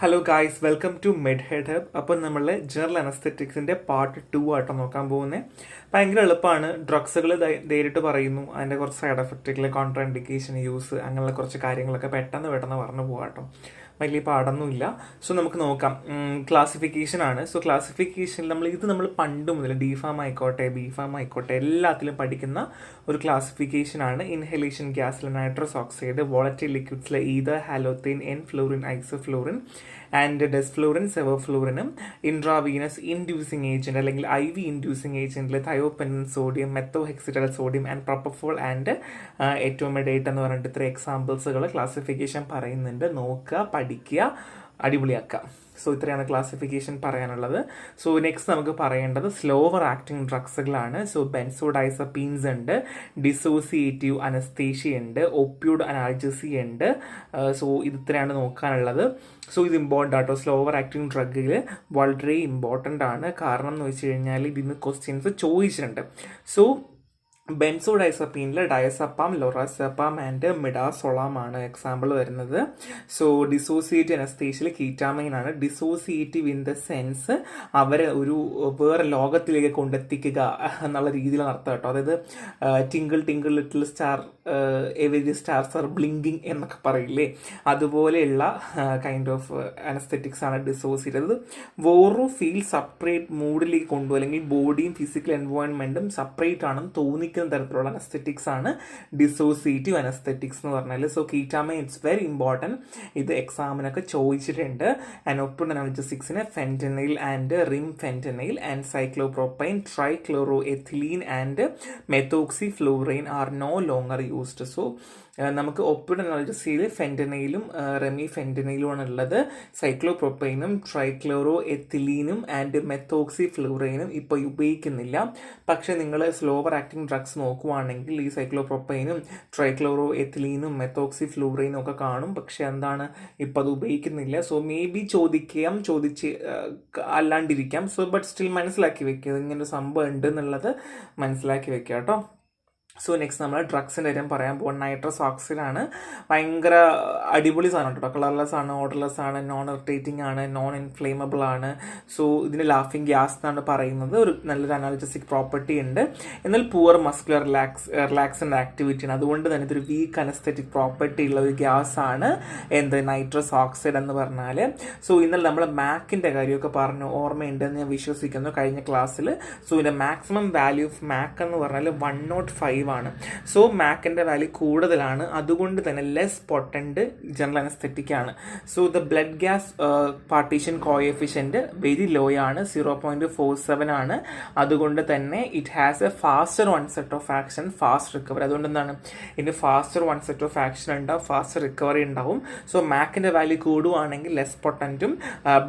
Hello guys, welcome to Med Head Hub. അപ്പോൾ നമ്മൾ general അനസ്തെറ്റിക്സിൻ്റെ part 2 ആട്ടോ നോക്കാൻ പോകുന്നത്. ഭയങ്കര എളുപ്പമാണ്. ഡ്രഗ്സുകൾ നേരിട്ട് പറയുന്നു, അതിൻ്റെ കുറച്ച് സൈഡ് എഫക്റ്റുകൾ, കോൺട്രാ ഇൻഡിക്കേഷൻ, യൂസ്, അങ്ങനെയുള്ള കുറച്ച് കാര്യങ്ങളൊക്കെ പെട്ടെന്ന് പറഞ്ഞു പോകാം കേട്ടോ. വലിയ പാടൊന്നുമില്ല. സോ നമുക്ക് നോക്കാം. ക്ലാസിഫിക്കേഷൻ ആണ്. സോ ക്ലാസിഫിക്കേഷൻ നമ്മൾ പണ്ട് മുതൽ ഡി ഫാം ആയിക്കോട്ടെ, ബി ഫാം ആയിക്കോട്ടെ, എല്ലാത്തിലും പഠിക്കുന്ന ഒരു ക്ലാസിഫിക്കേഷൻ ആണ്. ഇൻഹലേഷൻ ഗ്യാസിൽ നൈട്രസ് ഓക്സൈഡ്, വോളറ്റൈൽ ലിക്വിഡ്സിലെ ether, halothane, enflurane, isoflurane and desflurane, സെവോഫ്ലൂറിനും ഇൻട്രാവീനസ് ഇൻഡ്യൂസിങ് ഏജന്റ് അല്ലെങ്കിൽ IV ഇൻഡ്യൂസിങ് ഏജന്റിൽ thiopentone sodium, methohexital sodium and propofol and etomidate എന്ന് പറഞ്ഞിട്ട് ഇത്ര എക്സാമ്പിൾസുകൾ ക്ലാസിഫിക്കേഷൻ പറയുന്നുണ്ട്. നോക്കുക, പഠിക്കുക, അടിപൊളിയാക്കുക. സോ ഇത്രയാണ് ക്ലാസിഫിക്കേഷൻ പറയാനുള്ളത്. സോ നെക്സ്റ്റ് നമുക്ക് പറയേണ്ടത് സ്ലോവർ ആക്ടിങ് ഡ്രഗ്സുകളാണ്. സോ ബെൻസോഡൈസപ്പീൻസ് ഉണ്ട്, ഡിസോസിയേറ്റീവ് അനസ്തേഷ്യ ഉണ്ട്, ഒപ്യൂഡ് അനാൽജസിയ ഉണ്ട്. സോ ഇത് ഇത്രയാണ് നോക്കാനുള്ളത്. സോ ഇത് ഇമ്പോർട്ടൻ്റ് ആട്ടോ. സ്ലോവർ ആക്ടിങ് ഡ്രഗിൽ വളരെ ഇമ്പോർട്ടൻ്റ് ആണ്. കാരണം എന്ന് വെച്ച് കഴിഞ്ഞാൽ ഇതിന് ക്വസ്റ്റ്യൻസ് ചോദിച്ചിട്ടുണ്ട്. സോ ബെൻസോഡൈസപ്പീനിൽ ഡയസപ്പാം, ലൊറാസെപ്പാം ആൻഡ് മിഡാസോളാം ആണ് എക്സാമ്പിൾ വരുന്നത്. സോ ഡിസോസിയേറ്റീവ് അനസ്തേഷ്യയിൽ കീറ്റാമൈൻ ആണ്. ഡിസോസിയേറ്റീവ് ഇൻ ദ സെൻസ് അവരെ ഒരു വേറെ ലോകത്തിലേക്ക് കൊണ്ടെത്തിക്കുക എന്നുള്ള രീതിയിൽ നടത്തുക കേട്ടോ. അതായത് twinkle twinkle little star, every stars R blinking എന്നൊക്കെ പറയില്ലേ, അതുപോലെയുള്ള കൈൻഡ് ഓഫ് അനസ്തെറ്റിക്സ് ആണ് ഡിസോസിയേറ്റ്. അത് വേറൊരു ഫീൽ സെപ്പറേറ്റ് മൂഡിലേക്ക് കൊണ്ടുപോകും, അല്ലെങ്കിൽ ബോഡിയും ഫിസിക്കൽ എൻവയോൺമെൻറ്റും സെപ്പറേറ്റ് ആണെന്ന് തോന്നിക്കുന്ന തരത്തിലുള്ള അനസ്തെറ്റിക്സ് ആണ് ഡിസോസിയേറ്റീവ് അനസ്തെറ്റിക്സ് എന്ന് പറഞ്ഞാൽ. So ketamine it's very important. ഇത് എക്സാമിനൊക്കെ ചോദിച്ചിട്ടുണ്ട്. ആൻഡ് ഒപ്യൂഡ് അനാൽജസിക്സിന് fentanyl and remifentanil and cyclopropane, trichloroethylene and methoxyflurane are no longer used. So നമുക്ക് ഒപ്യൂഡ് അനാൽജസിയിൽ ഫെന്റനൈലും റെമി ഫെന്റനൈലുമാണ് ഉള്ളത്. സൈക്ലോപ്രോപ്പൈനും ട്രൈക്ലോറോ എത്തിലീനും ആൻഡ് മെത്തോക്സിഫ്ലൂറൈനും ഇപ്പോൾ ഉപയോഗിക്കുന്നില്ല. പക്ഷേ നിങ്ങൾ സ്ലോവർ ആക്ടിങ് ഡ്രഗ്സ് നോക്കുവാണെങ്കിൽ ഈ സൈക്ലോപ്രോപ്പൈനും ട്രൈക്ലോറോ എത്തിലീനും മെത്തോക്സിഫ്ലൂറൈനും ഒക്കെ കാണും. പക്ഷെ എന്താണ്, ഇപ്പോൾ അത് ഉപയോഗിക്കുന്നില്ല. സോ മേ ബി ചോദിച്ച് അല്ലാണ്ടിരിക്കാം. സോ ബട്ട് സ്റ്റിൽ മനസ്സിലാക്കി വെക്കുക, ഇങ്ങനെ സംഭവം ഉണ്ട് എന്നുള്ളത് മനസ്സിലാക്കി വെക്കുക കേട്ടോ. സോ നെക്സ്റ്റ് നമ്മൾ ഡ്രഗ്സിൻ്റെ കാര്യം പറയാൻ പോകുന്നത് നൈട്രസ് ഓക്സൈഡ് ആണ്. ഭയങ്കര അടിപൊളി സാധനം കേട്ടോ. കളർലെസ് ആണ്, ഓർഡർലെസ് ആണ്, നോൺ ഇറിറ്റേറ്റിംഗ് ആണ്, നോൺ ഇൻഫ്ലേമബിൾ ആണ്. സോ ഇതിന് ലാഫിംഗ് ഗ്യാസ് എന്നാണ് പറയുന്നത്. ഒരു നല്ലൊരു അനാൽജസിക് പ്രോപ്പർട്ടി ഉണ്ട്. എന്നാൽ പുവർ മസ്കുലർ റിലാക്സൻ്റ് ആക്ടിവിറ്റി ആണ്. അതുകൊണ്ട് തന്നെ ഇതൊരു വീക്ക് അനസ്തെറ്റിക് പ്രോപ്പർട്ടി ഉള്ള ഒരു ഗ്യാസ് ആണ് നൈട്രസ് ഓക്സൈഡ് എന്ന് പറഞ്ഞാൽ. സോ ഇന്നലെ നമ്മൾ മാക്കിൻ്റെ കാര്യമൊക്കെ പറഞ്ഞു, ഓർമ്മയുണ്ടെന്ന് ഞാൻ വിശ്വസിക്കുന്നു കഴിഞ്ഞ ക്ലാസ്സിൽ. സോ ഇതിൻ്റെ മാക്സിമം വാല്യൂ ഓഫ് മാക്ക് എന്ന് പറഞ്ഞാൽ 105 ആണ്. സോ മാക്കിൻ്റെ വാല്യൂ കൂടുതലാണ്, അതുകൊണ്ട് തന്നെ ലെസ് പൊട്ടൻറ്റ് ജനറൽ അനസ്തെറ്റിക് ആണ്. So the blood gas partition coefficient very low ആണ്, 0.47 ആണ്. അതുകൊണ്ട് തന്നെ it has a faster onset of action, fast recovery. അതുകൊണ്ട് എന്താണ്, ഇതിന് ഫാസ്റ്റർ വൺസെറ്റ് ഓഫ് ആക്ഷൻ ഉണ്ടാവും, ഫാസ്റ്റർ റിക്കവറി ഉണ്ടാവും. സോ മാക്കിൻ്റെ വാല്യൂ കൂടുവാണെങ്കിൽ ലെസ് പൊട്ടൻറ്റും,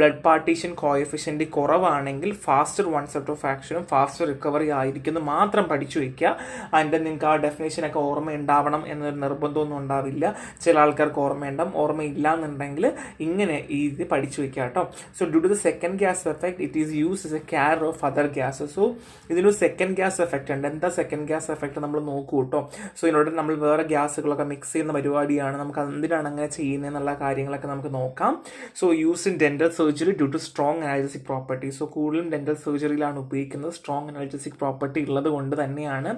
ബ്ലഡ് പാർട്ടീഷൻ കോഎഫിഷ്യൻറ്റ് കുറവാണെങ്കിൽ ഫാസ്റ്റർ വൺസെറ്റ് ഓഫ് ആക്ഷനും ഫാസ്റ്റർ റിക്കവറി ആയിരിക്കുന്നു മാത്രം പഠിച്ചു വയ്ക്കുക. അതിൻ്റെ നിങ്ങൾക്ക് ആ ഡെഫിനേഷനൊക്കെ ഓർമ്മയുണ്ടാവണം എന്നൊരു നിർബന്ധമൊന്നും ഉണ്ടാവില്ല. ചില ആൾക്കാർക്ക് ഓർമ്മയുണ്ടാവും, ഓർമ്മയില്ല എന്നുണ്ടെങ്കിൽ ഇങ്ങനെ ഇത് പഠിച്ചു വയ്ക്കുക കേട്ടോ. So due to the second gas effect it is used as a care of other gases. So ഇതിനൊരു സെക്കൻഡ് ഗ്യാസ് എഫക്റ്റ് ഉണ്ട്. എന്താ സെക്കൻഡ് ഗ്യാസ് എഫക്റ്റ് നമ്മൾ നോക്കൂ കേട്ടോ. സോ ഇതിനോട് നമ്മൾ വേറെ ഗ്യാസുകളൊക്കെ മിക്സ് ചെയ്യുന്ന പരിപാടിയാണ്. നമുക്ക് എന്തിനാണ് അങ്ങനെ ചെയ്യുന്നത് എന്നുള്ള കാര്യങ്ങളൊക്കെ നമുക്ക് നോക്കാം. So use in dental surgery due to strong analgesic property. So കൂടുതലും ഡെന്റൽ സർജറിയിലാണ് ഉപയോഗിക്കുന്നത്. സ്ട്രോങ് അനാൽജസിക് പ്രോപ്പർട്ടി ഉള്ളത് കൊണ്ട് തന്നെയാണ്.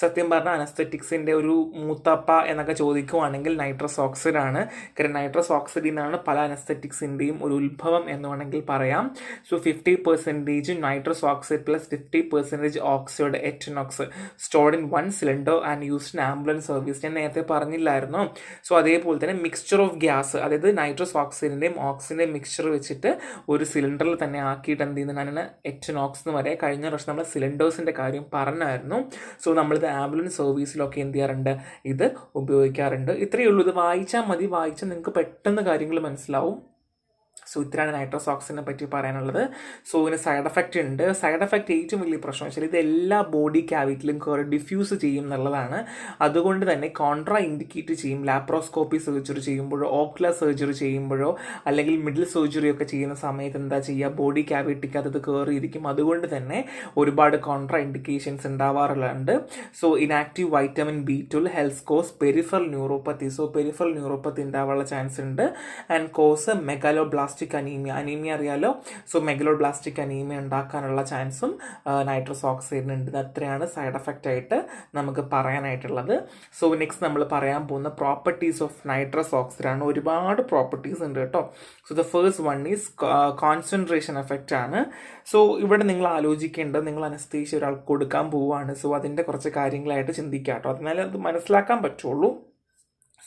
സത്യം പറഞ്ഞാൽ അനസ്തെറ്റിക്സിൻ്റെ ഒരു മൂത്തപ്പ എന്നൊക്കെ ചോദിക്കുവാണെങ്കിൽ നൈട്രസ് ഓക്സൈഡ് ആണ്. കാരണം നൈട്രസ് ഓക്സൈഡിൽ നിന്നാണ് പല അനസ്തെറ്റിക്സിൻ്റെയും ഒരു ഉത്ഭവം എന്ന് വേണമെങ്കിൽ പറയാം. So 50% nitrous oxide plus 50% oxide Entonox stored in 1 cylinder and used in ambulance service. ഞാൻ നേരത്തെ പറഞ്ഞില്ലായിരുന്നു. സോ അതേപോലെ തന്നെ മിക്സ്ചർ ഓഫ് ഗ്യാസ്, അതായത് നൈട്രസ് ഓക്സൈഡിൻ്റെയും ഓക്സിജൻ്റെയും മിക്സ്ചർ വെച്ചിട്ട് ഒരു സിലിണ്ടറിൽ തന്നെ ആക്കിയിട്ട് എന്ത് ചെയ്യുന്നതാണ് എറ്റനോക്സ് എന്ന് പറയാം. കഴിഞ്ഞ വർഷം നമ്മൾ സിലിണ്ടേഴ്സിൻ്റെ കാര്യം പറഞ്ഞായിരുന്നു. സോ നമ്മളിത് ആംബുലൻസ് സർവീസിലൊക്കെ എന്ത് ചെയ്യാറുണ്ട്, ഇത് ഉപയോഗിക്കാറുണ്ട്. ഇത്രയേ ഉള്ളൂ. ഇത് വായിച്ചാൽ മതി. വായിച്ചാൽ നിങ്ങൾക്ക് പെട്ടെന്ന് കാര്യങ്ങൾ മനസ്സിലാവും. സോ ഇത്രയാണ് നൈട്രസ് ഓക്സൈഡിനെ പറ്റി പറയാനുള്ളത്. സോ ഇതിന് സൈഡ് എഫക്റ്റ് ഉണ്ട്. സൈഡ് എഫക്റ്റ് ഏറ്റവും വലിയ പ്രശ്നം വെച്ചാൽ ഇത് എല്ലാ ബോഡി ക്യാവിറ്റിലും കയറി ഡിഫ്യൂസ് ചെയ്യും എന്നുള്ളതാണ്. അതുകൊണ്ട് തന്നെ കോൺട്രാ ഇൻഡിക്കേറ്റ് ചെയ്യും. ലാപ്രോസ്കോപ്പി സർജറി ചെയ്യുമ്പോഴോ, ഓക്യുലർ സർജറി ചെയ്യുമ്പോഴോ, അല്ലെങ്കിൽ മിഡിൽ സർജറി ഒക്കെ ചെയ്യുന്ന സമയത്ത് എന്താ ചെയ്യുക, ബോഡി ക്യാവിറ്റിക്ക് അത് കയറിയിരിക്കും. അതുകൊണ്ട് തന്നെ ഒരുപാട് കോൺട്രാ ഇൻഡിക്കേഷൻസ് ഉണ്ടാവാറുണ്ട്. So inactive vitamin B12 health cause peripheral neuropathy. So peripheral neuropathy ഉണ്ടാവാനുള്ള ചാൻസ് ഉണ്ട്. And cause megaloblastic megaloblastic anaemia അറിയാലോ. സോ മെഗലോബ്ലാസ്റ്റിക് അനീമിയ ഉണ്ടാക്കാനുള്ള ചാൻസും നൈട്രസ് ഓക്സൈഡിനുണ്ട്. അത്രയാണ് സൈഡ് എഫക്റ്റ് ആയിട്ട് നമുക്ക് പറയാനായിട്ടുള്ളത്. സോ നെക്സ്റ്റ് നമ്മൾ പറയാൻ പോകുന്ന പ്രോപ്പർട്ടീസ് ഓഫ് നൈട്രസ് ഓക്സൈഡ് ആണ്. ഒരുപാട് പ്രോപ്പർട്ടീസ് ഉണ്ട് കേട്ടോ. So the first one is concentration effect ആണ്. സോ ഇവിടെ നിങ്ങൾ ആലോചിക്കേണ്ടത്, നിങ്ങൾ അനസ്തീഷ്യ ഒരാൾക്ക് കൊടുക്കാൻ പോവുകയാണ്. സോ അതിൻ്റെ കുറച്ച് കാര്യങ്ങളായിട്ട് ചിന്തിക്കാം കേട്ടോ, അതിനാലേ അത് മനസ്സിലാക്കാൻ പറ്റുള്ളൂ.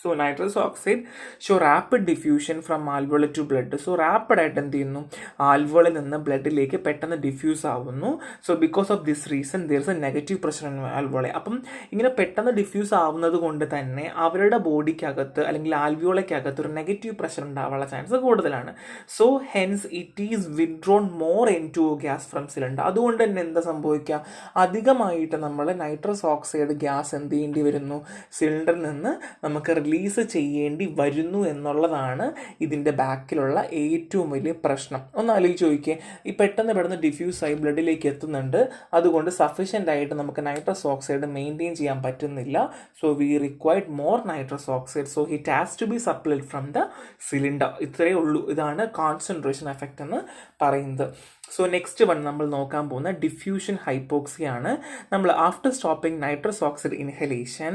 So nitrous oxide show rapid diffusion from alveoli to blood. So റാപ്പിഡായിട്ട് എന്ത് ചെയ്യുന്നു, ആൽവോളിൽ നിന്ന് ബ്ലഡിലേക്ക് പെട്ടെന്ന് ഡിഫ്യൂസ് ആവുന്നു. So because of this reason there is a negative pressure in alveoli. അപ്പം ഇങ്ങനെ പെട്ടെന്ന് ഡിഫ്യൂസ് ആവുന്നത് കൊണ്ട് തന്നെ അവരുടെ ബോഡിക്കകത്ത് അല്ലെങ്കിൽ ആൽവിയോളയ്ക്കകത്ത് ഒരു നെഗറ്റീവ് പ്രഷർ ഉണ്ടാവാനുള്ള ചാൻസ് കൂടുതലാണ്. So hence it is withdrawn more N2O gas from cylinder. അതുകൊണ്ട് തന്നെ എന്താ സംഭവിക്കുക, അധികമായിട്ട് നമ്മൾ നൈട്രസ് ഓക്സൈഡ് ഗ്യാസ് എന്ത് ചെയ്യേണ്ടി വരുന്നു, സിലിണ്ടറിൽ നിന്ന് നമുക്ക് റിലീസ് ചെയ്യേണ്ടി വരുന്നു എന്നുള്ളതാണ് ഇതിൻ്റെ ബാക്കിലുള്ള ഏറ്റവും വലിയ പ്രശ്നം. ഒന്ന് ആലോചിച്ച് നോക്കിയേ, ഈ പെട്ടെന്ന് ഡിഫ്യൂസ് ആയി ബ്ലഡിലേക്ക് എത്തുന്നുണ്ട്, അതുകൊണ്ട് സഫീഷ്യൻ്റ് ആയിട്ട് നമുക്ക് നൈട്രസ് ഓക്സൈഡ് മെയിൻറ്റെയിൻ ചെയ്യാൻ പറ്റുന്നില്ല. So we required more nitrous oxide. So it has to be supplied from the cylinder. ഇത്രയേ ഉള്ളൂ. ഇതാണ് കോൺസെൻട്രേഷൻ എഫക്റ്റ് എന്ന് പറയുന്നത്. സോ നെക്സ്റ്റ് വൺ നമ്മൾ നോക്കാൻ പോകുന്ന ഡിഫ്യൂഷൻ ഹൈപ്പോക്സിയ ആണ്. നമ്മൾ after stopping nitrous oxide inhalation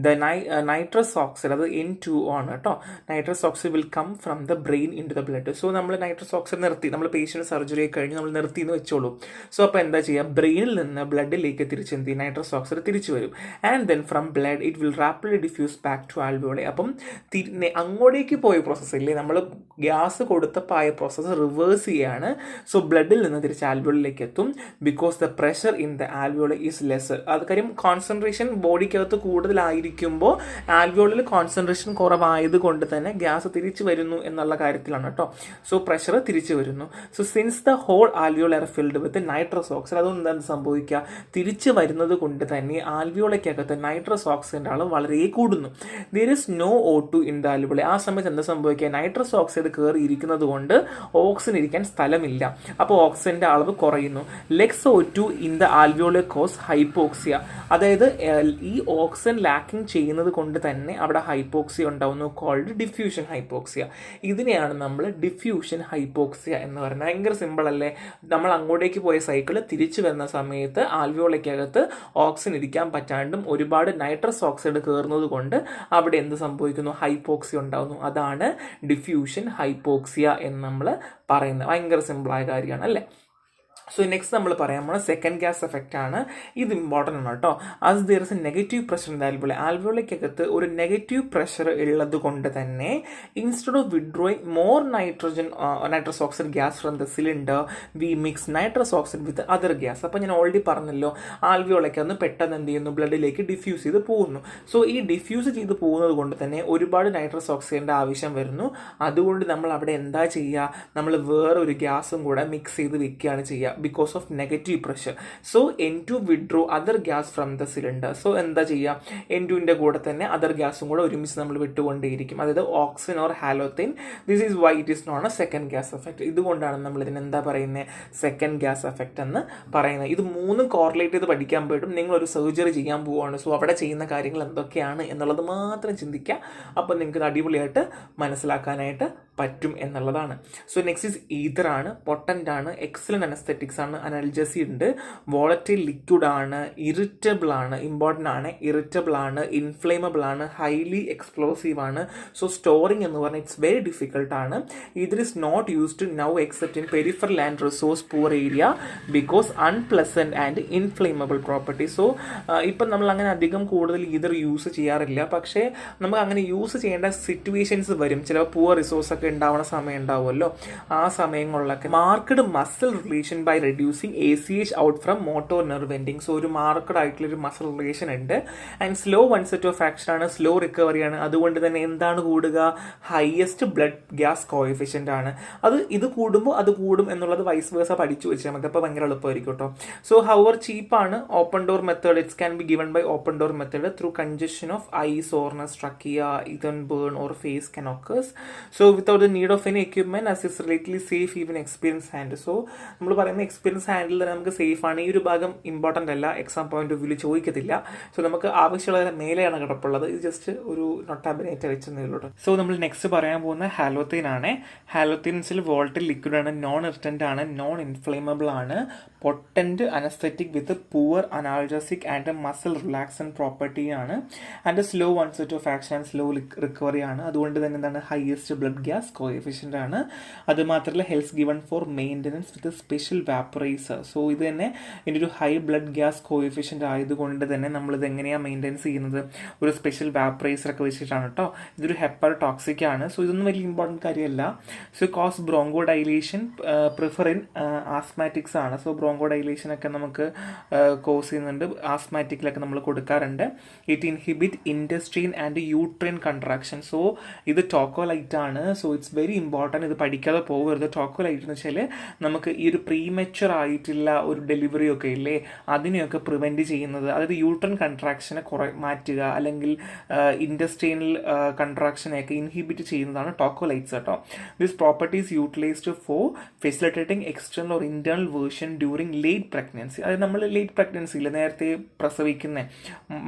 the nitrous oxide, അത് N2O ആണ് കേട്ടോ, nitrous oxide will come from the brain into the blood. So നമ്മൾ നൈട്രസ് ഓക്സൈഡ് നിർത്തി, നമ്മൾ പേഷ്യൻ്റ് സർജറി കഴിഞ്ഞ് നമ്മൾ നിർത്തി എന്ന് വെച്ചോളൂ. സോ അപ്പോൾ എന്താ ചെയ്യുക, ബ്രെയിനിൽ നിന്ന് ബ്ലഡിലേക്ക് തിരിച്ചെന്ത് ചെയ്യും, നൈട്രസ് ഓക്സൈഡ് തിരിച്ചു വരും. And then from blood it will rapidly diffuse back to alveoli. അപ്പം അങ്ങോട്ടേക്ക് പോയ പ്രോസസ്സ് ഇല്ലേ, നമ്മൾ ഗ്യാസ് കൊടുത്തപ്പോൾ ആയ പ്രോസസ്സ് റിവേഴ്സ് ചെയ്യാണ്. സോ ബ്ലഡിൽ നിന്ന് തിരിച്ച് ആൽവിയോളിലേക്ക് എത്തും. Because the pressure in the alveoli is lesser. അത് കാര്യം കോൺസെൻട്രേഷൻ ബോഡിക്കകത്ത് കൂടുതലായിരിക്കുമ്പോൾ ആൽവിയോളിൽ കോൺസെൻട്രേഷൻ കുറവായത് കൊണ്ട് തന്നെ ഗ്യാസ് തിരിച്ചു വരുന്നു എന്നുള്ള കാര്യത്തിലാണ് കേട്ടോ. സോ പ്രഷർ തിരിച്ചു വരുന്നു. So since the whole alveoli are filled with nitrous oxide, അതുകൊണ്ട് എന്താണ് സംഭവിക്കുക, തിരിച്ചു വരുന്നത് കൊണ്ട് തന്നെ ആൽവിയോളയ്ക്കകത്ത് നൈട്രസ് ഓക്സൈഡിൻ്റെ അളവ് വളരെ കൂടുന്നു. There is no O2 in the alveoli. ആ സമയത്ത് എന്താ സംഭവിക്കുക, നൈട്രസ് ഓക്സൈഡ് കയറി ഇരിക്കുന്നത് കൊണ്ട് ഓക്സിജൻ ഇരിക്കാൻ സ്ഥലമില്ല. അപ്പോൾ ഓക്സിജന്റെ അളവ് കുറയുന്നു. Less O2 in the alveoli cause hypoxia. അതായത് ഈ ഓക്സിജൻ ലാക്കിംഗ് ചെയ്യുന്നത് കൊണ്ട് തന്നെ അവിടെ ഹൈപ്പോക്സിയ ഉണ്ടാവുന്നു, കോൾഡ് ഡിഫ്യൂഷൻ ഹൈപ്പോക്സിയ. ഇതിനെയാണ് നമ്മൾ ഡിഫ്യൂഷൻ ഹൈപ്പോക്സിയ എന്ന് പറയുന്നത്. ഭയങ്കര സിമ്പിൾ അല്ലേ. നമ്മൾ അങ്ങോട്ടേക്ക് പോയ സൈക്കിൾ തിരിച്ചു വരുന്ന സമയത്ത് ആൽവിയോളയ്ക്കകത്ത് ഓക്സിജൻ ഇരിക്കാൻ പറ്റാണ്ടും ഒരുപാട് നൈട്രസ് ഓക്സൈഡ് കയറുന്നത് കൊണ്ട് അവിടെ എന്ത് സംഭവിക്കുന്നു, ഹൈപ്പോക്സിയ ഉണ്ടാവുന്നു. അതാണ് ഡിഫ്യൂഷൻ ഹൈപ്പോക്സിയ എന്ന് നമ്മൾ പറയുന്നത്. ഭയങ്കര സിമ്പിളായ കാര്യമാണ് അല്ലേ. സോ നെക്സ്റ്റ് നമ്മൾ പറയാൻ പോകുന്ന സെക്കൻഡ് ഗ്യാസ് എഫക്റ്റ് ആണ്. ഇത് ഇമ്പോർട്ടൻ്റ് ആണ് കേട്ടോ. As there is a negative pressure in the alveoli. ആൽവിയോളിക്കകത്ത് ഒരു നെഗറ്റീവ് പ്രഷർ ഉള്ളത് കൊണ്ട് തന്നെ instead of withdrawing more nitrous oxide gas from the cylinder we mix nitrous oxide with other gas. അപ്പോൾ ഞാൻ ഓൾറെഡി പറഞ്ഞല്ലോ, ആൽവിയോളയ്ക്കകത്ത് പെട്ടെന്ന് എന്ത് ചെയ്യുന്നു, ബ്ലഡിലേക്ക് ഡിഫ്യൂസ് ചെയ്ത് പോകുന്നു. സോ ഈ ഡിഫ്യൂസ് ചെയ്ത് പോകുന്നത് കൊണ്ട് തന്നെ ഒരുപാട് നൈട്രസ് ഓക്സൈഡിൻ്റെ ആവശ്യം വരുന്നു. അതുകൊണ്ട് നമ്മൾ അവിടെ എന്താ ചെയ്യുക, നമ്മൾ വേറൊരു ഗ്യാസും കൂടെ മിക്സ് ചെയ്ത് വെക്കുകയാണ് ചെയ്യുക. because of negative pressure. So N2 withdraw other gas from the cylinder. So എന്താ ചെയ്യുക, N2ൻ്റെ കൂടെ തന്നെ അതർ ഗ്യാസും കൂടെ ഒരുമിച്ച് നമ്മൾ വിട്ടുകൊണ്ടേയിരിക്കും. അതായത് oxygen or halothane. This is why it is known a second gas effect. ഇതുകൊണ്ടാണ് നമ്മൾ ഇതിന് എന്താ പറയുന്നത്, സെക്കൻഡ് ഗ്യാസ് എഫക്റ്റ് എന്ന് പറയുന്നത്. ഇത് മൂന്നും കോറിലേറ്റ് ചെയ്ത് പഠിക്കാൻ പോയിട്ടും നിങ്ങളൊരു സർജറി ചെയ്യാൻ പോവുകയാണ്. സോ അവിടെ ചെയ്യുന്ന കാര്യങ്ങൾ എന്തൊക്കെയാണ് എന്നുള്ളത് മാത്രം ചിന്തിക്കുക. അപ്പോൾ നിങ്ങൾക്ക് ഇത് അടിപൊളിയായിട്ട് മനസ്സിലാക്കാനായിട്ട് പറ്റും എന്നുള്ളതാണ്. സോ നെക്സ്റ്റ് ഈസ് ഈതർ ആണ്, പൊട്ടൻ്റ് ആണ്, എക്സലന്റ് അനസ്തെറ്റിക്സ് ആണ്, അനൽജസി ഉണ്ട്, വോളറ്റൈൽ ലിക്വിഡ് ആണ്, ഇറിറ്റബിൾ ആണ്, ഇമ്പോർട്ടൻ്റ് ആണ്, ഇറിറ്റബിൾ ആണ്, ഇൻഫ്ലേമബിൾ ആണ്, ഹൈലി എക്സ്പ്ലോസീവ് ആണ്. സോ സ്റ്റോറിങ് എന്ന് പറഞ്ഞാൽ ഇറ്റ്സ് വെരി ഡിഫിക്കൽട്ട് ആണ്. ഇതിൽ is not used now except in peripheral and resource poor area because unpleasant and inflammable property. So ഇപ്പം നമ്മൾ അങ്ങനെ അധികം കൂടുതൽ ഈതർ യൂസ് ചെയ്യാറില്ല. പക്ഷേ നമുക്ക് അങ്ങനെ യൂസ് ചെയ്യേണ്ട സിറ്റുവേഷൻസ് വരും. ചിലപ്പോൾ പൂർ റിസോഴ്സ് ഒക്കെ ഉണ്ടാവുന്ന സമയം ഉണ്ടാവുമല്ലോ. ആ സമയങ്ങളിലൊക്കെ marked muscle relation by reducing ACH out from motor nerve ending. So ഒരു മാർക്കഡ് ആയിട്ടുള്ളൊരു മസിൽ റിലേഷൻ ഉണ്ട്. And slow onset of action ആണ്, സ്ലോ റിക്കവറി ആണ്. അതുകൊണ്ട് തന്നെ എന്താണ് കൂടുക, ഹയസ്റ്റ് ബ്ലഡ് ഗ്യാസ് കോഎഫിഷ്യൻ്റ് ആണ്. ഇത് കൂടുമ്പോൾ അത് കൂടും എന്നുള്ളത് വൈസ് വേഴ്സ പഠിച്ചു വെച്ചാൽ മതി. അപ്പോൾ ഭയങ്കര എളുപ്പമായിരിക്കും കേട്ടോ. സോ ഹവർ ചീപ്പാണ് open door method. It's can be given by open door method through congestion of eye, soreness, trachea, ether burn or face can occurs. So without without the need of any equipment as is relatively safe even experience hand. So നമ്മൾ പറയുന്ന experience handle തന്നെ നമുക്ക് safe ആണ്. ഈ ഒരു ഭാഗം important അല്ല, exam point of വ്യൂവിൽ ചോദിക്കത്തില്ല. സോ നമുക്ക് ആവശ്യമുള്ള മേലെയാണ് കിടപ്പുള്ളത്. ഇത് ജസ്റ്റ് ഒരു നൊട്ടാബിനേറ്റ് വെച്ചെന്നുള്ളൂ. സോ നമ്മൾ നെക്സ്റ്റ് പറയാൻ പോകുന്ന ഹാലോത്തൈൻ ആണ്. ഹാലോത്തൈൻസിൽ വോൾട്ടൈൽ ലിക്വിഡ് ആണ്, നോൺ ഇറിറ്റന്റ് ആണ്, നോൺ ഇൻഫ്ലേമബിൾ ആണ്, potent anaesthetic with poor analgesic and muscle relaxant property ആണ്, and slow onset of action and slow recovery ആണ്. അതുകൊണ്ട് തന്നെ എന്താണ് ഹയസ്റ്റ് ബ്ലഡ് ഗ്യാസ് കോഎഫിഷ്യൻ്റ് ആണ്. അത് മാത്രമല്ല health given for maintenance with special vaporiser. So ഇത് തന്നെ ഇതിൻ്റെ ഒരു ഹൈ ബ്ലഡ് ഗ്യാസ് കോഎഫിഷ്യൻ്റ് ആയതുകൊണ്ട് തന്നെ നമ്മളിത് എങ്ങനെയാണ് മെയിൻ്റെനൻസ് ചെയ്യുന്നത്, ഒരു സ്പെഷ്യൽ വാപ്പറൈസർ ഒക്കെ വെച്ചിട്ടാണ് കേട്ടോ. ഇതൊരു ഹെപ്പർ ടോക്സിക് ആണ്. സോ ഇതൊന്നും വലിയ ഇമ്പോർട്ടൻറ്റ് കാര്യമല്ല. So causes bronchodilation prefer in asthmatics ആണ്. സോ ബ്രോങ്കോ ഡൈലേഷൻ ഒക്കെ നമുക്ക് കോസ് ചെയ്യുന്നുണ്ട്, ആസ്മാറ്റിക്കിലൊക്കെ നമ്മൾ കൊടുക്കാറുണ്ട്. It inhibit ഇൻഡസ്ട്രീൻ and uterine contraction. So ഇത് ടോക്കോലൈറ്റ് ആണ്. സോ ഇറ്റ്സ് വെരി ഇമ്പോർട്ടൻറ്റ്, ഇത് പഠിക്കാതെ പോകരുത്. ടോക്കോലൈറ്റ് എന്ന് വെച്ചാൽ നമുക്ക് ഈ ഒരു പ്രീമെച്വർ ആയിട്ടുള്ള ഒരു ഡെലിവറി ഒക്കെ ഇല്ലേ, അതിനെയൊക്കെ പ്രിവെൻറ്റ് ചെയ്യുന്നത്, അതായത് യൂട്രൈൻ കൺട്രാക്ഷനെ മാറ്റുക അല്ലെങ്കിൽ ഇൻഡസ്ട്രീനൽ കൺട്രാക്ഷനെയൊക്കെ ഇൻഹിബിറ്റ് ചെയ്യുന്നതാണ് ടോക്കോലൈറ്റ്സ് കേട്ടോ. This properties utilised for facilitating external or internal version during late pregnancy. അതായത് നമ്മൾ ലേറ്റ് പ്രഗ്നൻസിയിൽ നേരത്തെ പ്രസവിക്കുന്ന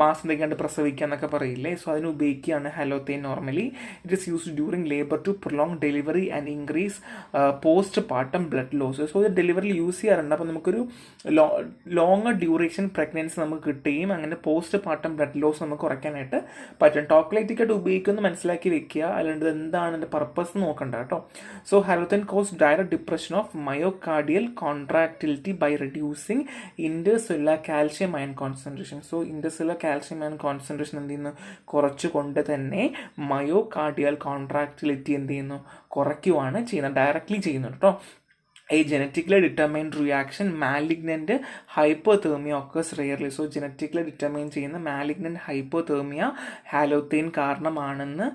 മാസം തികയാണ്ട് പ്രസവിക്കുക എന്നൊക്കെ പറയില്ലേ, സോ അതിന് ഉപയോഗിക്കുകയാണ് halothane. Normally it is used during labour to prolong delivery and increase postpartum blood loss. So ഇത് ഡെലിവറിയിൽ യൂസ് ചെയ്യാറുണ്ട്. അപ്പോൾ നമുക്കൊരു ലോങ്ങർ ഡ്യൂറേഷൻ പ്രഗ്നൻസി നമുക്ക് കിട്ടുകയും അങ്ങനെ പോസ്റ്റ് പാർട്ടം ബ്ലഡ് ലോസ് നമുക്ക് കുറയ്ക്കാനായിട്ട് പറ്റും. ടോക്കലൈറ്റിക്കായിട്ട് ഉപയോഗിക്കുമെന്ന് മനസ്സിലാക്കി വെക്കുക, അല്ലാണ്ട് എന്താണ് എൻ്റെ പർപ്പസ് നോക്കണ്ട കേട്ടോ. So halothane causes direct depression of myocardial contractility by reducing intercellular calcium ion concentration. So intercellular calcium ion concentration എന്ത് ചെയ്യുന്നു, കുറച്ചുകൊണ്ട് തന്നെ മയോകാർഡിയൽ കോൺട്രാക്ടിലിറ്റി എന്ത് ചെയ്യുന്നു, കുറയ്ക്കുവാണ് ചെയ്യുന്നത്, ഡയറക്ട്ലി ചെയ്യുന്നുണ്ട് കേട്ടോ. A genetically determined reaction, malignant hypothermia occurs rarely. So genetically determine ചെയ്യുന്ന malignant hypothermia ഹാലോത്തൈൻ കാരണമാണെന്ന്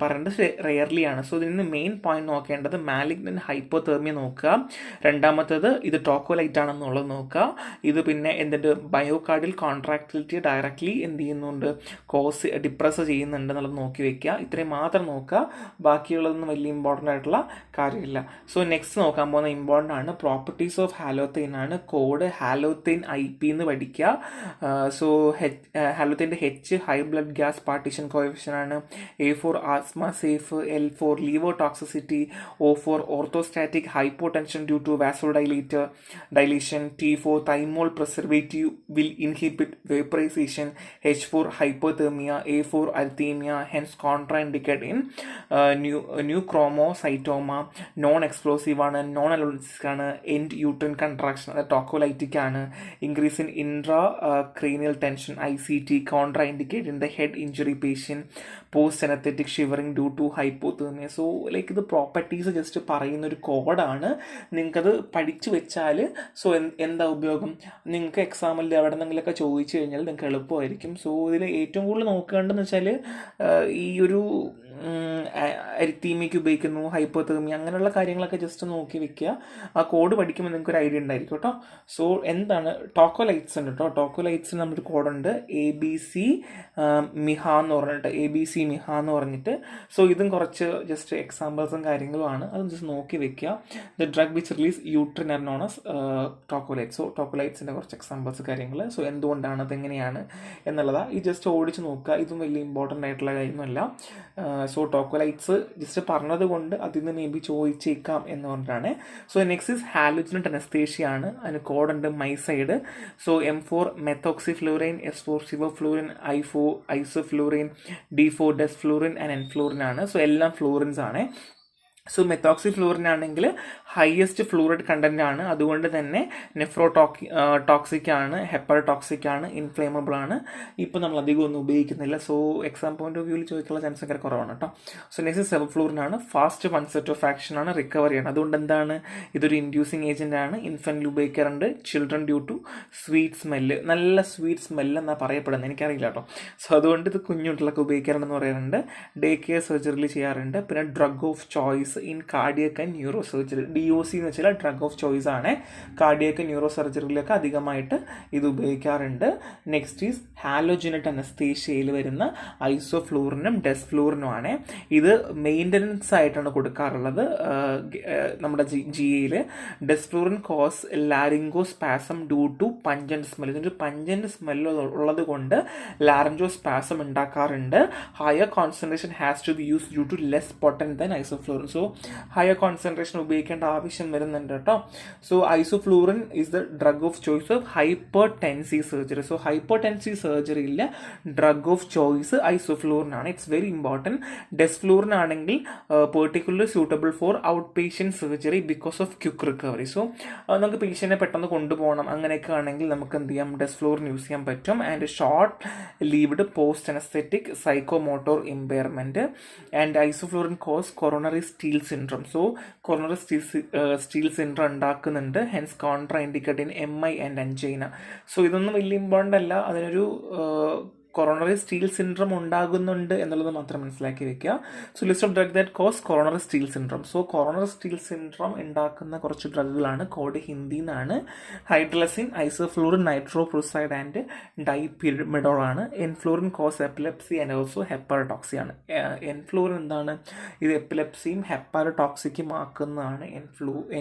പറയുന്നത് റെയർലി ആണ്. സോ ഇതിന് മെയിൻ പോയിന്റ് നോക്കേണ്ടത് malignant hypothermia നോക്കുക, രണ്ടാമത്തേത് ഇത് ടോക്കോലൈറ്റ് ആണെന്നുള്ളത് നോക്കുക, ഇത് പിന്നെ എന്തിട്ട് ബയോകാർഡിയൽ കോൺട്രാക്ടിലിറ്റി ഡയറക്ട്ലി എന്ത് ചെയ്യുന്നുണ്ട്, കോസ് ഡിപ്രസ് ചെയ്യുന്നുണ്ട് എന്നുള്ളത് നോക്കി വെക്കുക. ഇത്രയും മാത്രം നോക്കുക, ബാക്കിയുള്ളതൊന്നും വലിയ ഇമ്പോർട്ടൻ്റ് ആയിട്ടുള്ള കാര്യമില്ല. സോ നെക്സ്റ്റ് നോക്കാൻ പോകുന്ന ഇമ്പോർട്ടൻ്റ് ആണ് പ്രോപ്പർട്ടീസ് ഓഫ് ഹാലോത്തൈൻ ആണ്. കോഡ് ഹാലോത്തൈൻ IP എന്ന് പഠിക്കുക. സോ ഹാലോത്തൈൻ്റെ H high blood gas partition coefficient ആണ്, A for asthma safe, L for liver toxicity, O for orthostatic hypotension due to vasodilation, T for thymol preservative will inhibit vaporisation, H for hypothermia, A for arrhythmia, hence contraindicate in pheochromocytoma, non explosive ആണ്, non ആണ്, and uterine contraction, അത് tocolytic ആണ്, increase in intracranial tension ICT, contraindicate in the head injury patient, post anaesthetic shivering due to hypothermia. So like ഇത് properties just പറയുന്ന ഒരു കോഡാണ്, നിങ്ങൾക്കത് പഠിച്ചു വെച്ചാൽ സോ എന്താ ഉപയോഗം, നിങ്ങൾക്ക് എക്സാമിൽ എവിടെ നിന്നെങ്കിലൊക്കെ ചോദിച്ചു കഴിഞ്ഞാൽ നിങ്ങൾക്ക് എളുപ്പമായിരിക്കും. സോ ഇതിൽ ഏറ്റവും കൂടുതൽ നോക്കേണ്ടതെന്ന് വെച്ചാൽ ഈ ഒരു അരിത്തീമിയയ്ക്ക് ഉപയോഗിക്കുന്നു, ഹൈപ്പോതെർമിയ, അങ്ങനെയുള്ള കാര്യങ്ങളൊക്കെ ജസ്റ്റ് നോക്കി വെക്കുക. ആ കോഡ് പഠിക്കുമ്പോൾ നിങ്ങൾക്ക് ഒരു ഐഡിയ ഉണ്ടായിരിക്കും കേട്ടോ. സോ എന്താണ് ടോക്കോലൈറ്റ്സ് ഉണ്ട് കേട്ടോ. ടോക്കോലൈറ്റ്സിന് നമ്മുടെ കോഡുണ്ട് ABC മിഹ എന്ന് പറഞ്ഞിട്ട്, ABC മിഹ എന്ന് പറഞ്ഞിട്ട്. സോ ഇതും കുറച്ച് ജസ്റ്റ് എക്സാമ്പിൾസും കാര്യങ്ങളുമാണ്, അതും ജസ്റ്റ് നോക്കി വെക്കുക. The drug which release uterine are known as tocolytics. So ടോക്കോലൈറ്റ്സിൻ്റെ കുറച്ച് എക്സാമ്പിൾസ് കാര്യങ്ങൾ, സോ എന്തുകൊണ്ടാണ്, അതെങ്ങനെയാണ് എന്നുള്ളതാണ്. ഈ ജസ്റ്റ് ഓടിച്ച് നോക്കുക, ഇതും വലിയ ഇമ്പോർട്ടൻ്റ് ആയിട്ടുള്ള കാര്യമൊന്നുമല്ല. സോ ടോക്കോലൈറ്റ്സ് ജസ്റ്റ് പറഞ്ഞത് കൊണ്ട് അതിൽ നിന്ന് മേ ബി ചോദിച്ചേക്കാം എന്ന് പറഞ്ഞിട്ടാണ്. So next is halogenated anaesthesia ആണ്. അതിന് കോഡുണ്ട് my side. So M for methoxyflurane, S for sevoflurane, I for isoflurane, D for desflurane and enflurane ആണ്. സോ എല്ലാം ഫ്ലൂറിൻസ് ആണ്. സോ മെത്തോക്സിഫ്ലൂറിൻ ആണെങ്കിൽ ഹയസ്റ്റ് ഫ്ലൂറിഡ് കണ്ടന്റ് ആണ്, അതുകൊണ്ട് തന്നെ ടോക്സിക് ആണ്, ഹെപ്പർ ടോക്സിക് ആണ്, ഇൻഫ്ലേമബിൾ ആണ്. ഇപ്പോൾ നമ്മൾ അധികം ഒന്നും ഉപയോഗിക്കുന്നില്ല. സോ എക്സാം പോയിന്റ് ഓഫ് വ്യൂവിൽ ചോദിക്കാനുള്ള ചാൻസ് ഒക്കെ കുറവാണ് കേട്ടോ. സോ നെക്സ്റ്റ് സെവഫ്ലൂറിൻ ആണ്. ഫാസ്റ്റ് വൺസെറ്റ് ഓഫ് ആക്ഷൻ ആണ്, റിക്കവറി ആണ്. അതുകൊണ്ട് എന്താണ്, ഇതൊരു ഇൻഡ്യൂസിങ് ഏജന്റ് ആണ്. ഇൻഫൻറ്റിൽ ഉപയോഗിക്കാറുണ്ട്. Children due to sweet smell, നല്ല സ്വീറ്റ് സ്മെല്ല് എന്നാണ് പറയപ്പെടുന്നത്, എനിക്കറിയില്ല കേട്ടോ. സോ അതുകൊണ്ട് ഇത് കുഞ്ഞുട്ടിലൊക്കെ ഉപയോഗിക്കാറുണ്ടെന്ന് പറയാറുണ്ട്. ഡേ കെയർ സർജറിയിൽ ചെയ്യാറുണ്ട്. പിന്നെ drug of choice in cardiac and neuro surgery. DOC എന്ന് വെച്ചാൽ ഡ്രഗ് ഓഫ് ചോയ്സ് ആണ്. കാർഡിയക് ന്യൂറോ സർജറിയിലൊക്കെ അധികമായിട്ട് ഇത് ഉപയോഗിക്കാറുണ്ട്. നെക്സ്റ്റ് ഈസ് ഹാലോജനറ്റ് അനസ്തേഷ്യയിൽ വരുന്ന ഐസോഫ്ലൂറിനും ഡെസ്ഫ്ലൂറിനും ആണ്. ഇത് മെയിൻ്റനൻസ് ആയിട്ടാണ് കൊടുക്കാറുള്ളത് നമ്മുടെ GAയിൽ. Desflurane causes laryngospasm due to pungent smell. ഇതിൻ്റെ പഞ്ചന്റ് സ്മെൽ ഉള്ളത് കൊണ്ട് ലാരിംഗോസ്പാസം ഉണ്ടാക്കാറുണ്ട്. Higher concentration has to be use due to less potent than isoflurane. So higher concentration ഉപയോഗിക്കേണ്ട ആവശ്യം വരുന്നുണ്ട് കേട്ടോ. So isoflurane is the drug of choice of hypertensive surgery. So hypertensive സർജറിയിലെ drug of choice isoflurane ആണ്. It's very important. Desflurane ആണെങ്കിൽ particularly suitable for outpatient surgery because of quick recovery. So നമുക്ക് പേഷ്യൻറ്റിനെ പെട്ടെന്ന് കൊണ്ടുപോകണം, അങ്ങനെയൊക്കെ ആണെങ്കിൽ നമുക്ക് എന്ത് ചെയ്യാം, ഡെസ്ഫ്ലൂറിൻ യൂസ് ചെയ്യാൻ പറ്റും. And short lived post anaesthetic psychomotor impairment. And isoflurane causes coronary steal syndrome. So coronary steal syndrome ഉണ്ടാക്കുന്നുണ്ട്. Hence contraindicate in MI and angina. So ഇതൊന്നും വലിയ ഇമ്പോർട്ടൻ്റ് അല്ല. അതിനൊരു കൊറോണറി സ്റ്റീൽ സിൻഡ്രോം ഉണ്ടാകുന്നുണ്ട് എന്നുള്ളത് മാത്രം മനസ്സിലാക്കി വെക്കുക. So list of drug that cause coronary steal syndrome. So coronary steal syndrome ഉണ്ടാക്കുന്ന കുറച്ച് ഡ്രഗുകളാണ്. കോഡ് ഹിന്ദിന്നാണ്. ഹൈഡ്രലസിൻ, ഐസോഫ്ലൂറിൻ, നൈട്രോപ്രൂസൈഡ് ആൻഡ് ഡൈപിരിമിഡോൾ ആണ്. Enflurane causes epilepsy and also hepatotoxic ആണ്. എൻഫ്ലൂറിൻ എന്താണ്, ഇത് എപ്പിലെപ്സിയും ഹെപ്പാരടോക്സിക്കും ആക്കുന്നതാണ്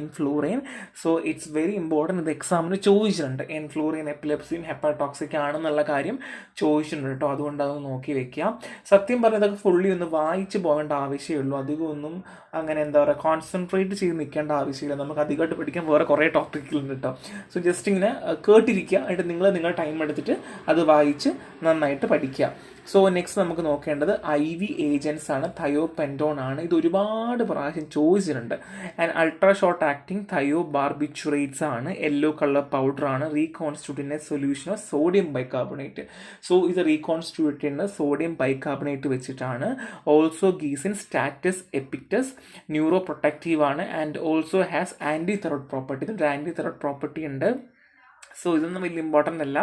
enflurane. So it's very important. ഇത് എക്സാമിന് ചോദിച്ചിട്ടുണ്ട്. എൻഫ്ലൂറിൻ എപ്പിലെപ്സിയും ഹെപ്പാരടോക്സിക് ആണെന്നുള്ള കാര്യം ചോദിച്ചിട്ടുണ്ട് കേട്ടോ. അതുകൊണ്ട് അതൊന്ന് നോക്കി വെക്കാം. സത്യം പറഞ്ഞാൽ ഇതൊക്കെ ഫുള്ളി ഒന്ന് വായിച്ച് പോകേണ്ട ആവശ്യമേ ഉള്ളൂ. ഒന്നും അങ്ങനെ എന്താ പറയുക കോൺസെൻട്രേറ്റ് ചെയ്ത് നിൽക്കേണ്ട ആവശ്യമില്ല. നമുക്ക് അധികമായിട്ട് പഠിക്കാൻ വേറെ കുറേ ടോപ്പിക്കുകളുണ്ട് കേട്ടോ. സോ ജസ്റ്റ് ഇങ്ങനെ കേട്ടിരിക്കുക, എന്നിട്ട് നിങ്ങൾ ടൈം എടുത്തിട്ട് അത് വായിച്ച് നന്നായിട്ട് പഠിക്കുക. സോ നെക്സ്റ്റ് നമുക്ക് നോക്കേണ്ടത് IV ഏജൻസ് ആണ്. തയോപെൻറ്റോൺ ആണ്. ഇത് ഒരുപാട് പ്രാവശ്യം ചോദിച്ചിട്ടുണ്ട്. And ultra short acting thiobarbiturates ആണ്. യെല്ലോ കളർ പൗഡർ ആണ്. Reconstitute in a solution of sodium bicarbonate. So ഇത് റീകോൺസ്റ്റിറ്റ്യൂട്ട് ചെയ്യുന്നത് സോഡിയം ബൈകാർബണേറ്റ് വെച്ചിട്ടാണ്. Also gives in status epilepticus. Neuroprotective ആണ്. And also has antithyroid property. ഇതിൻ്റെ antithyroid property ഉണ്ട്. So ഇതൊന്നും വലിയ important അല്ല.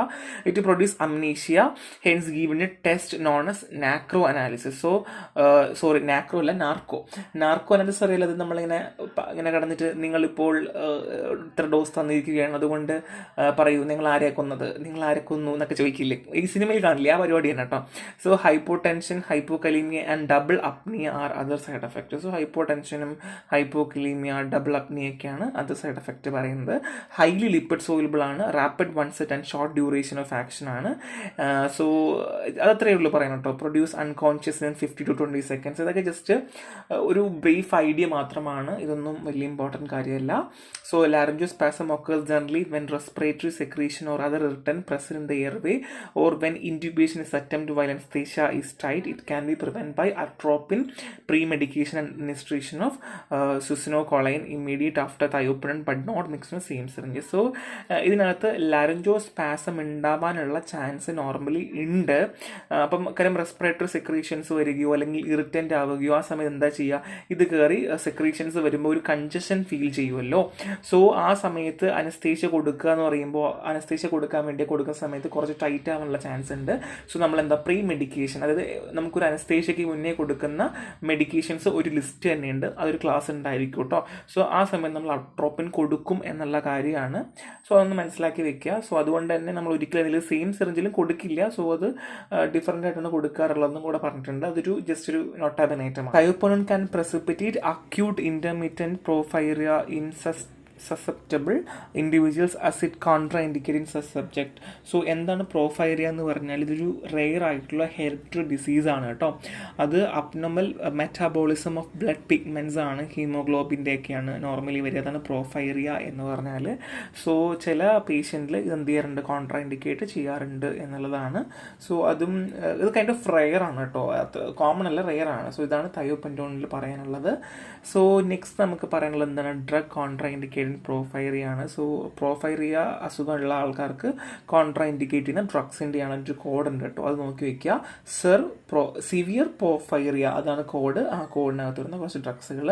It produce amnesia. Hence given a test known as narcoanalysis. നാക്രോ അല്ല, narco analysis അറിയില്ല. അത് നമ്മളിങ്ങനെ കടന്നിട്ട് നിങ്ങളിപ്പോൾ ഇത്ര ഡോസ് തന്നിരിക്കുകയാണ്, അതുകൊണ്ട് പറയൂ നിങ്ങൾ ആരെ കൊന്നത്, നിങ്ങൾ ആരെ കൊന്നു എന്നൊക്കെ ചോദിക്കില്ലേ, ഈ സിനിമയിൽ കാണില്ലേ, ആ പരിപാടി തന്നെ കേട്ടോ. So hypotension, hypokalaemia and double apnoea are other side effect. So ഹൈപ്പോ ടെൻഷനും ഹൈപ്പോകലീമിയ, ഡബിൾ അപ്നിയൊക്കെയാണ് അതർ സൈഡ് എഫക്റ്റ് പറയുന്നത്. ഹൈലി ലിപ്പിഡ് സോയിലബിൾ ആണ്. Rapid onset and short duration of action ആണ്. സോ അതത്രയേ ഉള്ളൂ പറയണം കേട്ടോ. Produce unconscious in 50 to 20 seconds. ഇതൊക്കെ ജസ്റ്റ് ഒരു ബ്രീഫ് ഐഡിയ മാത്രമാണ്. ഇതൊന്നും വലിയ ഇമ്പോർട്ടൻറ്റ് കാര്യമല്ല. So laryngospasm occurs generally when respiratory secretion or other irritant present in the airway or when intubation is attempted while anesthesia is tight. It can be prevented by atropine, pre-medication and administration of succinylcholine immediate after thiopurine but not mixed in the same syringe. So ഇതിനകത്ത് ലാരിഞ്ചോസ്പാസം ഉണ്ടാവാനുള്ള chance normally ഉണ്ട്. അപ്പം കാര്യം respiratory secretions വരികയോ അല്ലെങ്കിൽ irritant ആവുകയോ ആ സമയത്ത് എന്താ ചെയ്യുക, ഇത് കയറി സെക്രീഷൻസ് വരുമ്പോൾ ഒരു കൺജഷൻ ഫീൽ ചെയ്യുമല്ലോ. സോ ആ സമയത്ത് അനസ്തേഷ്യ കൊടുക്കുക എന്ന് പറയുമ്പോൾ അനസ്തേഷ്യ കൊടുക്കാൻ വേണ്ടി കൊടുക്കുന്ന സമയത്ത് കുറച്ച് ടൈറ്റ് ആവാനുള്ള ചാൻസ് ഉണ്ട്. സോ നമ്മളെന്താ പ്രീ മെഡിക്കേഷൻ, അതായത് നമുക്കൊരു അനസ്തേഷ്യയ്ക്ക് മുന്നേ കൊടുക്കുന്ന മെഡിക്കേഷൻസ് ഒരു ലിസ്റ്റ് തന്നെയുണ്ട്, അതൊരു ക്ലാസ് ഉണ്ടായിരിക്കും കേട്ടോ. സോ ആ സമയത്ത് നമ്മൾ അട്രോപ്പിൻ കൊടുക്കും എന്നുള്ള കാര്യമാണ്. സോ അതൊന്ന് മനസ്സിലാക്കി വെക്കുക. സോ അതുകൊണ്ട് തന്നെ നമ്മൾ ഒരിക്കലും അതിൽ സെയിം സിറിഞ്ചിലും കൊടുക്കില്ല. സോ അത് ഡിഫറൻ്റ് ആയിട്ടാണ് കൊടുക്കാറുള്ളതെന്നും കൂടെ പറഞ്ഞിട്ടുണ്ട്. അതൊരു ജസ്റ്റ് ഒരു നോട്ടാബനൈറ്റമാണ്. തയോപെനോൺ can precipitate acute intermittent porphyria in susceptible individuals as it contraindicated in such subject. So എന്താണ് പ്രോഫൈറിയ എന്ന് പറഞ്ഞാൽ ഇതൊരു റെയർ ആയിട്ടുള്ള ഹെറിഡിറ്ററി ഡിസീസ് ആണ് കേട്ടോ. അത് abnormal metabolism of blood pigments ആണ്, ഹീമോഗ്ലോബിൻ്റെ ഒക്കെയാണ് നോർമലി വരിക. അതാണ് പ്രോഫൈറിയ എന്ന് പറഞ്ഞാൽ. സോ ചില പേഷ്യൻറ്റിൽ ഇത് എന്ത് ചെയ്യാറുണ്ട്, കോൺട്രാഇൻഡിക്കേറ്റ് ചെയ്യാറുണ്ട് എന്നുള്ളതാണ്. സോ അതും ഇത് കൈൻഡ് ഓഫ് റെയർ ആണ് കേട്ടോ, അത് കോമൺ അല്ല, റെയർ ആണ്. സോ ഇതാണ് തയോപെൻറ്റോണിൽ പറയാനുള്ളത്. സോ നെക്സ്റ്റ് നമുക്ക് പറയാനുള്ളത് എന്താണ്, ഡ്രഗ് കോൺട്രാഇൻഡിക്കേറ്റ് മൈഡിൻ പ്രോഫൈറിയാണ്. സോ പ്രോഫൈറിയ അസുഖമുള്ള ആൾക്കാർക്ക് കോൺട്രാ ഇൻഡിക്കേറ്റ് ചെയ്യുന്ന ഡ്രഗ്സിൻ്റെയാണ് ഒരു കോഡ് ഉണ്ട് കേട്ടോ, അത് നോക്കി വെക്കുക. സിവിയർ പോർഫൈറിയ അതാണ് കോഡ്. ആ കോഡിനകത്ത് വരുന്ന കുറച്ച് ഡ്രഗ്സുകൾ.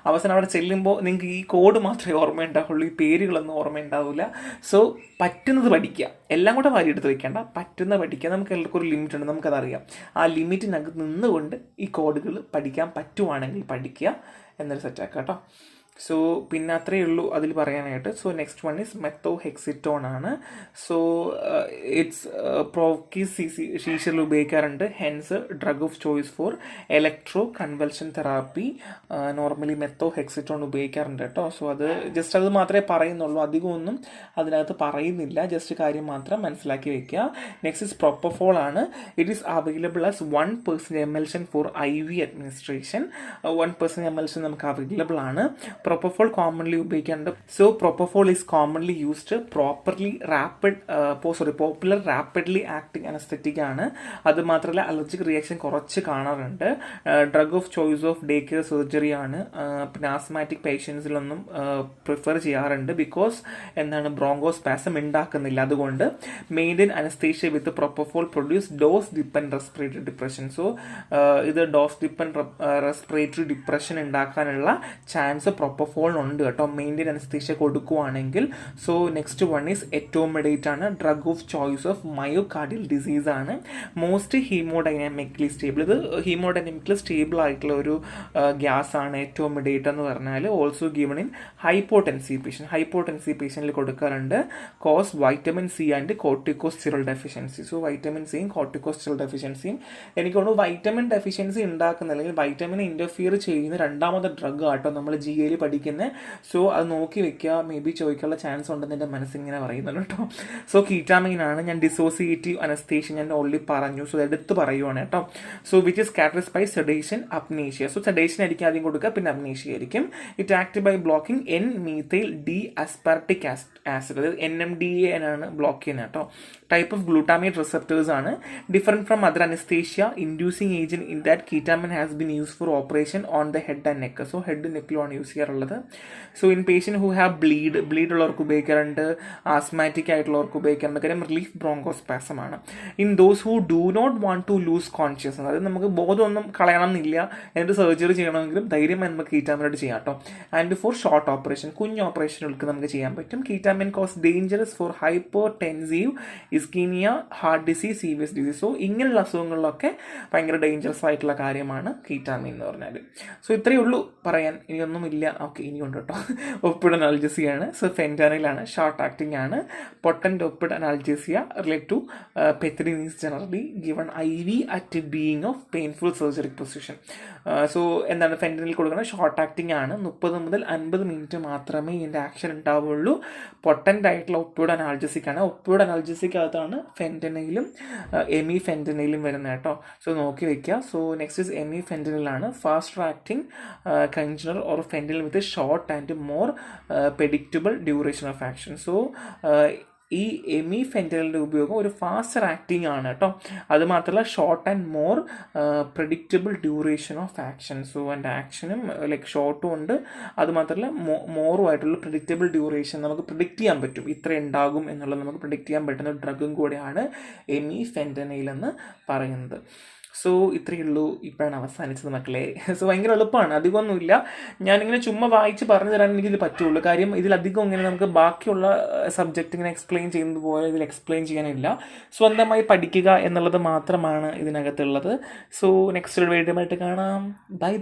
അവസാനം അവിടെ ചെല്ലുമ്പോൾ നിങ്ങൾക്ക് ഈ കോഡ് മാത്രമേ ഓർമ്മയുണ്ടാവുള്ളൂ, ഈ പേരുകളൊന്നും ഓർമ്മയുണ്ടാവില്ല. സോ പറ്റുന്നത് പഠിക്കുക, എല്ലാം കൂടെ വാരി എടുത്ത് വെക്കേണ്ട, പറ്റുന്നത് പഠിക്കുക. നമുക്ക് എല്ലാവർക്കും ഒരു ലിമിറ്റ് ഉണ്ട്, നമുക്കതറിയാം. ആ ലിമിറ്റിനകത്ത് നിന്നുകൊണ്ട് ഈ കോഡുകൾ പഠിക്കാൻ പറ്റുവാണെങ്കിൽ പഠിക്കുക, എന്നൊരു സെറ്റാക്കുക കേട്ടോ. സോ പിന്നെ അത്രയേ ഉള്ളൂ അതിൽ പറയാനായിട്ട്. So next one is methohexitone ആണ്. സോ ഇറ്റ്സ് സീഷറിൽ ഉപയോഗിക്കാറുണ്ട്. Hence drug of choice for electroconvulsive therapy. Normally methohexitone ഉപയോഗിക്കാറുണ്ട് കേട്ടോ. സോ അത് ജസ്റ്റ് അത് മാത്രമേ പറയുന്നുള്ളൂ, അധികമൊന്നും അതിനകത്ത് പറയുന്നില്ല, ജസ്റ്റ് കാര്യം മാത്രം മനസ്സിലാക്കി വെക്കുക. നെക്സ്റ്റ് ഇസ് പ്രൊപ്പഫോൾ ആണ്. It is available as 1% emulsion for IV administration. 1% emulsion നമുക്ക് അവൈലബിൾ ആണ്. പ്രൊപ്പഫോൾ കോമൺലി ഉപയോഗിക്കാറുണ്ട്. So propofol is commonly used popular rapidly acting anaesthetic ആണ്. അത് മാത്രമല്ല അലർജിക് റിയാക്ഷൻ കുറച്ച് കാണാറുണ്ട്. Drug of choice of day care surgery ആണ്. പിന്നെ ആസ്മാറ്റിക് പേഷ്യൻസിലൊന്നും പ്രിഫർ ചെയ്യാറുണ്ട്, ബിക്കോസ് എന്താണ് ബ്രോങ്കോസ്പാസം ഉണ്ടാക്കുന്നില്ല. അതുകൊണ്ട് maintain anaesthesia with propofol produce dose depend respiratory depression. So ഇത് ഡോസ് ഡിപ്പെൻഡ് റെസ്പിറേറ്ററി ഡിപ്രഷൻ ഉണ്ടാക്കാനുള്ള ചാൻസ് പ്രൊപ്പഫോളിനുണ്ട് കേട്ടോ, മെയിൻറ്റെയിൻ അനസ്തീഷ്യ കൊടുക്കുവാണെങ്കിൽ. So next one is etomidate ആണ്. Drug of choice of myocardial disease ആണ്. Most haemodynamically stable. ഇത് haemodynamically stable ആയിട്ടുള്ള ഒരു ഗ്യാസ് ആണ് എറ്റോമിഡേറ്റ് എന്ന് പറഞ്ഞാൽ. ഓൾസോ ഗിവൺ ഇൻ ഹൈപ്പോടെൻസി പേഷ്യൻറ്റിൽ കൊടുക്കാറുണ്ട്. Causes vitamin C and corticosteroid deficiency. So vitamin സിയും കോർട്ടിക്കോസ്റ്റെറോൾ ഡെഫിഷ്യൻസിയും എനിക്ക് തോന്നുന്നു വൈറ്റമിൻ ഡെഫിഷ്യൻസി ഉണ്ടാക്കുന്ന അല്ലെങ്കിൽ വൈറ്റമിനെ ഇൻ്റർഫിയർ ചെയ്യുന്ന രണ്ടാമത്തെ ഡ്രഗ് ആട്ടോ നമ്മൾ GA പഠിക്കുന്നത്. സോ അത് നോക്കി വെക്കുക, മേ ബി ചോദിക്കാനുള്ള ചാൻസ് ഉണ്ടെന്ന് എൻ്റെ മനസ്സിങ്ങനെ പറയുന്നുണ്ട് കേട്ടോ. സോ കീറ്റാമൈൻ ആണ്. ഞാൻ ഡിസോസിയേറ്റീവ് അനസ്തേഷ്യ ഞാൻ ഓൾറെഡി പറഞ്ഞു, സോ എടുത്ത് പറയുവാണ് കേട്ടോ. So which is characterised by sedation amnesia. So sedation ആയിരിക്കും ആദ്യം കൊടുക്കുക, പിന്നെ അപ്നീഷ്യ ആയിരിക്കും. It act by blocking N-methyl D-aspartic acid, അതായത് NMDA ആണ് ബ്ലോക്ക് ചെയ്യുന്നത് കേട്ടോ. ടൈപ്പ് ഓഫ് ഗ്ലൂട്ടാമേറ്റ് റിസെപ്റ്റേഴ്സ് ആണ്. Different from other anaesthesia inducing agent in that ketamine has been use for operation on the head and neck. So head നെക്കിലുമാണ് use ചെയ്യാറുള്ളത്. So in patient who have bleed ഉള്ളവർക്ക് ഉപയോഗിക്കാറുണ്ട്, asthmatic ആയിട്ടുള്ളവർക്ക് ഉപയോഗിക്കാറുണ്ട്. കാര്യം relief bronchospasm ആണ്. In those who do not want to lose consciousness, അതായത് നമുക്ക് ബോധമൊന്നും കളയണം എന്നില്ല, എന്നിട്ട് സർജറി ചെയ്യണമെങ്കിലും ധൈര്യമായി നമുക്ക് കീറ്റാമിനായിട്ട് ചെയ്യാം കേട്ടോ. ആൻഡ് ഫോർ ഷോർട്ട് ഓപ്പറേഷൻ, കുഞ്ഞ് ഓപ്പറേഷനുകൾക്ക് നമുക്ക് ചെയ്യാൻ പറ്റും. Ketamine causes dangerous for hypotensive, ischaemia, heart disease, serious disease. So ഇങ്ങനെയുള്ള അസുഖങ്ങളിലൊക്കെ ഭയങ്കര ഡേഞ്ചറസ് ആയിട്ടുള്ള കാര്യമാണ് കീറ്റാമിൻ എന്ന് പറഞ്ഞാൽ. സോ ഇത്രയേ ഉള്ളൂ പറയാൻ, ഇനിയൊന്നുമില്ല. ഓക്കെ, ഇനിയുണ്ട് കേട്ടോ. ഒപ്പിഡ് അനാൽജസിയ ആണ്. സോ ഫെൻറ്റാനിലാണ്, ഷോർട്ട് ആക്ടിംഗ് ആണ്. Potent opioid analgesia relate to pethidine is generally given IV at being of painful surgery position. So എന്താണ് ഫെൻറ്റനിൽ കൊടുക്കുന്നത്? ഷോർട്ട് ആക്ടിംഗ് ആണ്. 30 മുതൽ 50 മിനിറ്റ് മാത്രമേ ഇതിൻ്റെ ആക്ഷൻ ഉണ്ടാവുള്ളൂ. പൊട്ടൻ്റ് ആയിട്ടുള്ള ഒപ്പിഡ് അനാൽജസിക് ആണ്. ഒപ്പിഡ് അനാൽജസിക് അകത്താണ് ഫെൻറ്റനയിലും എമിഫെൻറ്റനയിലും വരുന്നത് കേട്ടോ. സോ നോക്കി വെക്കുക. സോ നെക്സ്റ്റ് ഇസ് എമിഫെൻറ്റനിലാണ്. Faster acting congener or fentanyl with short and more predictable duration of action. So ഈ എമിഫെൻറ്റനിലിൻ്റെ ഉപയോഗം ഒരു ഫാസ്റ്റർ ആക്ടിങ് ആണ് കേട്ടോ. അതുമാത്രമല്ല short and more predictable duration of action. So അതിൻ്റെ ആക്ഷനും ലൈക്ക് ഷോർട്ടും ഉണ്ട്, അതുമാത്രമല്ല മോറും ആയിട്ടുള്ള പ്രെഡിക്റ്റബിൾ ഡ്യൂറേഷൻ നമുക്ക് പ്രിഡിക്റ്റ് ചെയ്യാൻ പറ്റും, ഇത്ര ഉണ്ടാകും എന്നുള്ളത് നമുക്ക് പ്രിഡിക്റ്റ് ചെയ്യാൻ പറ്റുന്ന ഡ്രഗും കൂടെയാണ് എമിഫെൻറ്റനൈൽ എന്ന് പറയുന്നത്. സോ ഇത്രയേ ഉള്ളൂ, ഇപ്പോഴാണ് അവസാനിച്ചത് മക്കളെ. സോ ഭയങ്കര എളുപ്പമാണ്, അധികമൊന്നുമില്ല. ഞാനിങ്ങനെ ചുമ്മാ വായിച്ച് പറഞ്ഞു തരാൻ എനിക്കിത് പറ്റുള്ളൂ. കാര്യം ഇതിലധികം ഇങ്ങനെ നമുക്ക് ബാക്കിയുള്ള സബ്ജക്റ്റ് ഇങ്ങനെ എക്സ്പ്ലെയിൻ ചെയ്യുന്നത് പോലെ ഇതിൽ എക്സ്പ്ലെയിൻ ചെയ്യാനില്ല. സ്വന്തമായി പഠിക്കുക എന്നുള്ളത് മാത്രമാണ് ഇതിനകത്തുള്ളത്. സോ നെക്സ്റ്റ് വീഡിയോ ആയിട്ട് കാണാം. ബൈ.